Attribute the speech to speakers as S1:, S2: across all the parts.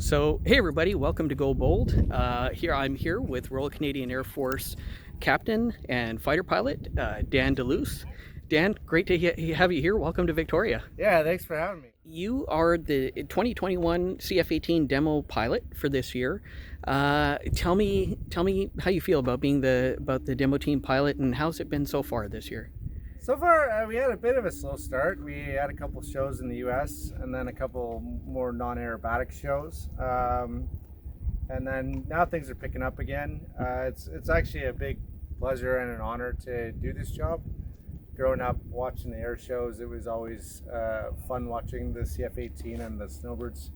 S1: So, hey everybody, welcome to Go Bold. I'm here with Royal Canadian Air Force Captain and Fighter Pilot Dan Deluce. Dan, great to have you here. Welcome to Victoria.
S2: Yeah, thanks for having me.
S1: You are the 2021 CF-18 demo pilot for this year. Tell me how you feel about being the demo team pilot, and how's it been so far this year?
S2: So far, we had a bit of a slow start. We had a couple shows in the U.S. and then a couple more non-aerobatic shows, and then now things are picking up again. It's actually a big pleasure and an honor to do this job. Growing up watching the air shows, it was always fun watching the CF-18 and the snowbirds,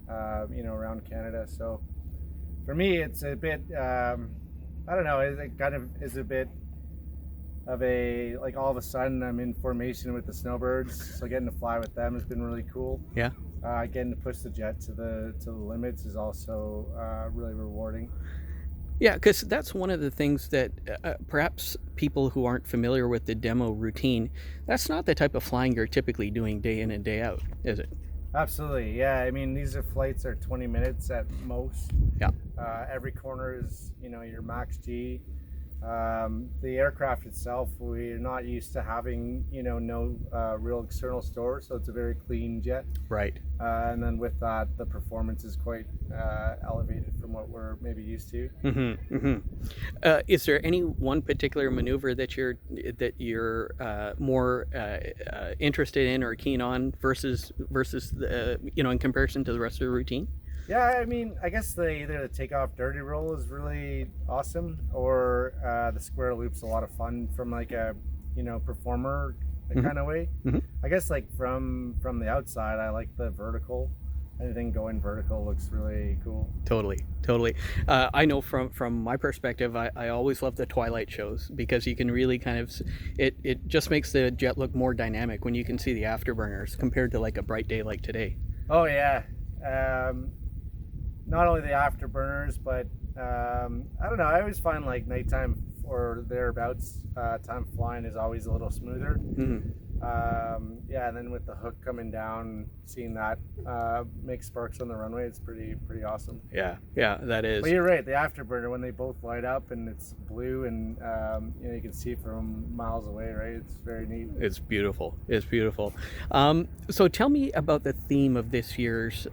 S2: around Canada. So for me, it's a bit, I don't know, it kind of is a bit of a, like, all of a sudden I'm in formation with the snowbirds, so getting to fly with them has been really cool.
S1: Yeah.
S2: Getting to push the jet to the limits is also really rewarding.
S1: Yeah, because that's one of the things that perhaps people who aren't familiar with the demo routine, that's not the type of flying you're typically doing day in and day out, is it?
S2: Absolutely, yeah. I mean, these flights are 20 minutes at most.
S1: Yeah.
S2: Every corner is, your max G. The aircraft itself, we're not used to having, no real external store, so it's a very clean jet.
S1: Right.
S2: And then with that, the performance is quite elevated from what we're maybe used to.
S1: Mm-hmm, mm-hmm. Is there any one particular maneuver that you're more interested in or keen on versus the, in comparison to the rest of the routine?
S2: Yeah, I mean, I guess either the takeoff dirty roll is really awesome, or the square loop's a lot of fun from like a performer kind of way.
S1: Mm-hmm.
S2: I guess like from the outside, I like the vertical. Anything going vertical looks really cool.
S1: Totally. I know from my perspective, I always love the twilight shows because you can really kind of, it just makes the jet look more dynamic when you can see the afterburners compared to like a bright day like today.
S2: Oh yeah. Not only the afterburners, but I don't know, I always find like nighttime or thereabouts time flying is always a little smoother.
S1: Mm-hmm.
S2: And then with the hook coming down, seeing that make sparks on the runway, it's pretty awesome.
S1: Yeah, that is.
S2: But you're right, the afterburner, when they both light up and it's blue and you can see it from miles away, right? It's very neat.
S1: It's beautiful. So tell me about the theme of this year's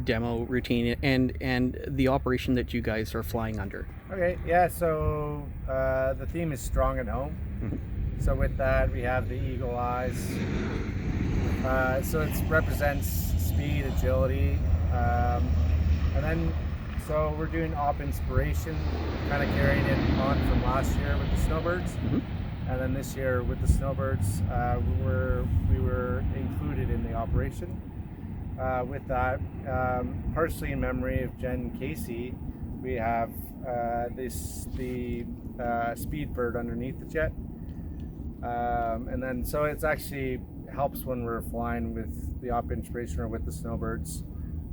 S1: demo routine and the operation that you guys are flying under.
S2: Okay, yeah, so the theme is strong at home.
S1: Mm-hmm.
S2: So with that, we have the eagle eyes. So it represents speed, agility, and then so we're doing op inspiration, kind of carrying it on from last year with the snowbirds,
S1: mm-hmm.
S2: and then this year with the snowbirds, we were included in the operation. With that, partially in memory of Jen Casey, we have the speed bird underneath the jet. And then so it's actually helps when we're flying with the op inspiration or with the snowbirds,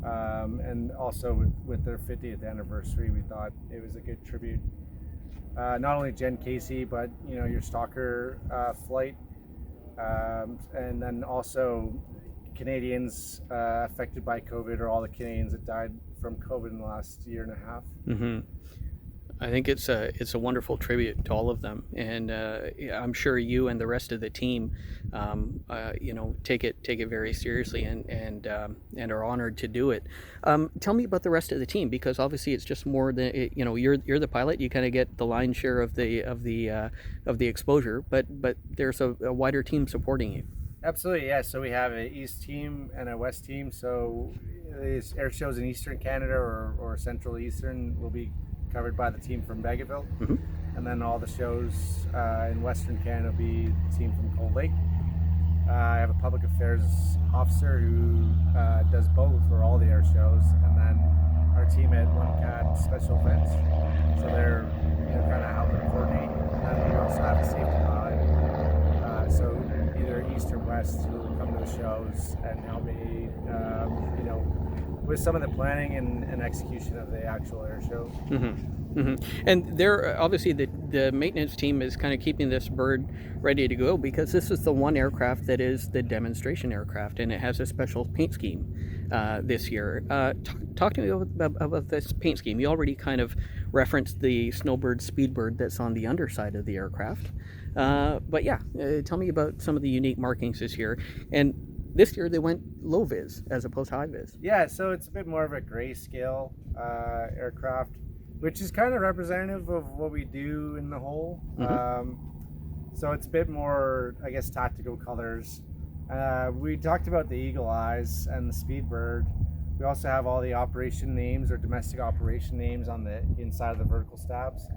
S2: and also with their 50th anniversary, we thought it was a good tribute, not only Jen Casey, but your stalker flight, and then also Canadians affected by COVID, or all the Canadians that died from COVID in the last year and a half.
S1: Mm-hmm. I think it's a wonderful tribute to all of them, and I'm sure you and the rest of the team, take it very seriously and are honored to do it. Tell me about the rest of the team, because obviously it's just more than you're the pilot. You kind of get the lion's share of the exposure, but there's a wider team supporting you.
S2: Absolutely, yeah. So we have an East team and a West team. So these air shows in Eastern Canada or Central Eastern will be covered by the team from Bagotville,
S1: mm-hmm.
S2: and then all the shows in Western Canada will be the team from Cold Lake. I have a public affairs officer who does both for all the air shows, and then our team at OneCAD special events, so they're kind of helping coordinate. And then we also have a safety pilot, so either East or West, who will come to the shows and help me with some of the planning and execution of the actual air show.
S1: Mm-hmm. Mm-hmm. And they're obviously the maintenance team is kind of keeping this bird ready to go, because this is the one aircraft that is the demonstration aircraft, and it has a special paint scheme. this year. Talk to me about this paint scheme. You already kind of referenced the Snowbird Speedbird that's on the underside of the aircraft. But yeah, tell me about some of the unique markings this year. And this year they went low vis as opposed to high vis.
S2: Yeah, so it's a bit more of a grayscale aircraft, which is kind of representative of what we do in the whole. So it's a bit more, I guess, tactical colors. We talked about the Eagle Eyes and the Speedbird. We also have all the operation names or domestic operation names on the inside of the vertical stabs,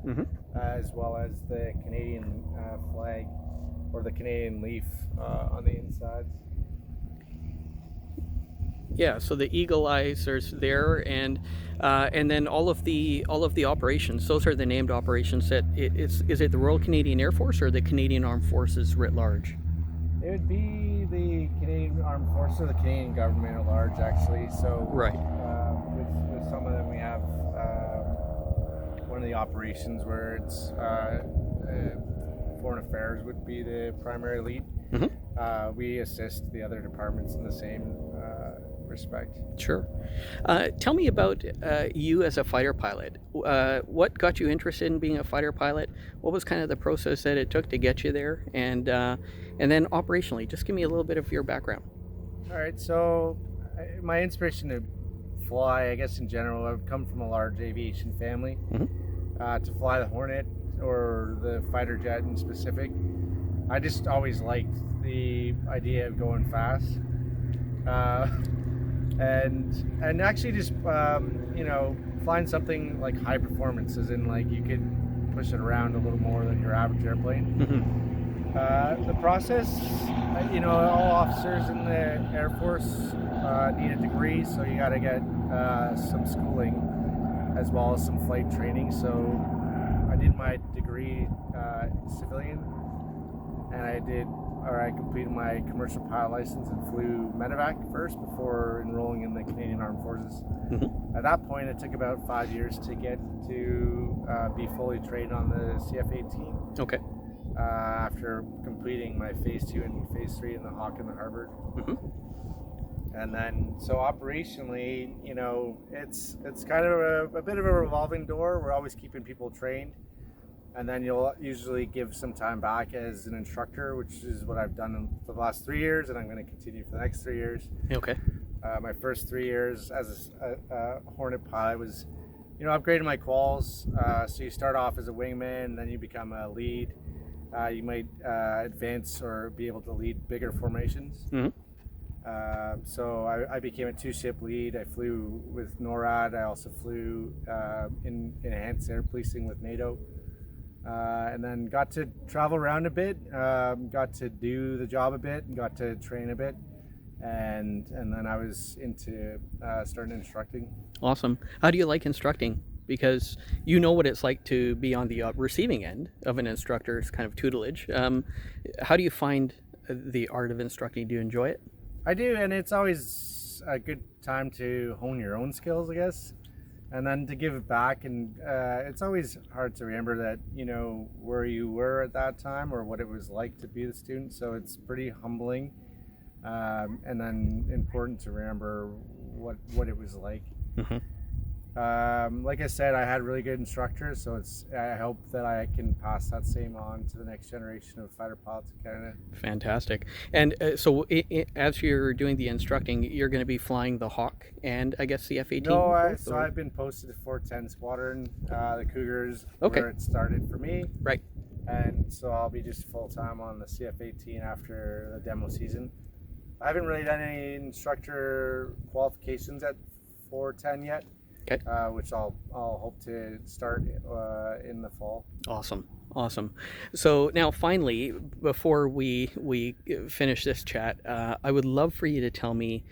S2: as well as the Canadian flag or the Canadian leaf on the insides.
S1: Yeah, so the Eagle Eyes are there, and then all of the operations. Those are the named operations. That is it the Royal Canadian Air Force or the Canadian Armed Forces writ large?
S2: It would be the Canadian Armed Forces or the Canadian government at large, actually. So
S1: right.
S2: With some of them, we have one of the operations where it's foreign affairs would be the primary lead. We assist the other departments in the same respect.
S1: Sure. Tell me about you as a fighter pilot. What got you interested in being a fighter pilot? What was kind of the process that it took to get you there? And then operationally, just give me a little bit of your background.
S2: All right. So my inspiration to fly, I guess in general, I've come from a large aviation family. To fly the Hornet or the fighter jet in specific, I just always liked the idea of going fast. And actually just flying something like high performance, as in like you could push it around a little more than your average airplane. The process, all officers in the Air Force need a degree, so you got to get some schooling as well as some flight training. So I did my degree civilian, and I completed my commercial pilot license and flew medevac first before enrolling in the Canadian Armed Forces. At that point, it took about 5 years to get to be fully trained on the CF-18.
S1: Okay.
S2: After completing my phase 2 and phase 3 in the Hawk and the Harvard. And then, so operationally, it's kind of a bit of a revolving door. We're always keeping people trained. And then you'll usually give some time back as an instructor, which is what I've done for the last 3 years, and I'm going to continue for the next 3 years.
S1: Okay.
S2: My first 3 years as a Hornet pilot was, upgrading my quals. So you start off as a wingman, and then you become a lead. You might advance or be able to lead bigger formations. So I became a 2-ship lead. I flew with NORAD. I also flew in enhanced air policing with NATO. And then got to travel around a bit, got to do the job a bit, and got to train a bit, and then I was into starting instructing.
S1: Awesome. How do you like instructing? Because you know what it's like to be on the receiving end of an instructor's kind of tutelage. How do you find the art of instructing? Do you enjoy it?
S2: I do, and it's always a good time to hone your own skills, I guess. And then to give it back, and it's always hard to remember that, where you were at that time or what it was like to be the student. So it's pretty humbling, and then important to remember what it was like. Like I said, I had really good instructors, so I hope that I can pass that same on to the next generation of fighter pilots in Canada.
S1: Fantastic. And so as you're doing the instructing, you're going to be flying the Hawk and I guess the F-18?
S2: No, so I've been posted to 410 Squadron, the Cougars, where it started for me. Right. And so I'll be just full-time on the CF-18 after the demo season. I haven't really done any instructor qualifications at 410 yet. Okay. Which I'll hope to start in the fall.
S1: Awesome. So now finally, before we finish this chat, I would love for you to tell me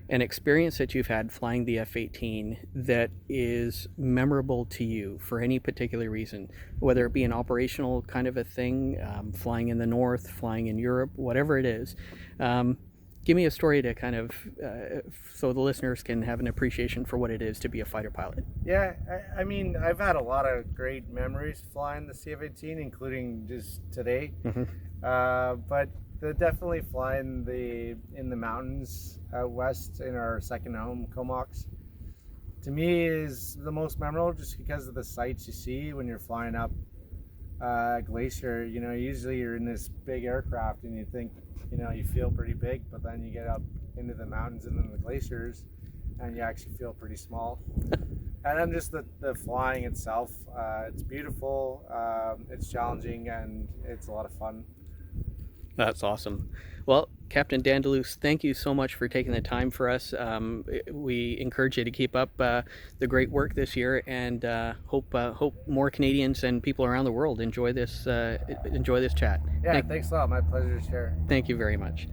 S1: an experience that you've had flying the F-18 that is memorable to you for any particular reason, whether it be an operational kind of a thing, flying in the north, flying in Europe, whatever it is. Give me a story to kind of, so the listeners can have an appreciation for what it is to be a fighter pilot.
S2: Yeah, I mean, I've had a lot of great memories flying the CF-18, including just today. But they definitely fly in the mountains out west in our second home, Comox. To me, is the most memorable just because of the sights you see when you're flying up glacier. You know, usually you're in this big aircraft and you think, you know, you feel pretty big, but then you get up into the mountains and then the glaciers and you actually feel pretty small. And then just the flying itself, it's beautiful, it's challenging, and it's a lot of fun.
S1: That's awesome. Well, Captain Dan Deluce, thank you so much for taking the time for us. We encourage you to keep up the great work this year, and hope more Canadians and people around the world enjoy this chat.
S2: Yeah, thanks a lot. My pleasure to share.
S1: Thank you very much.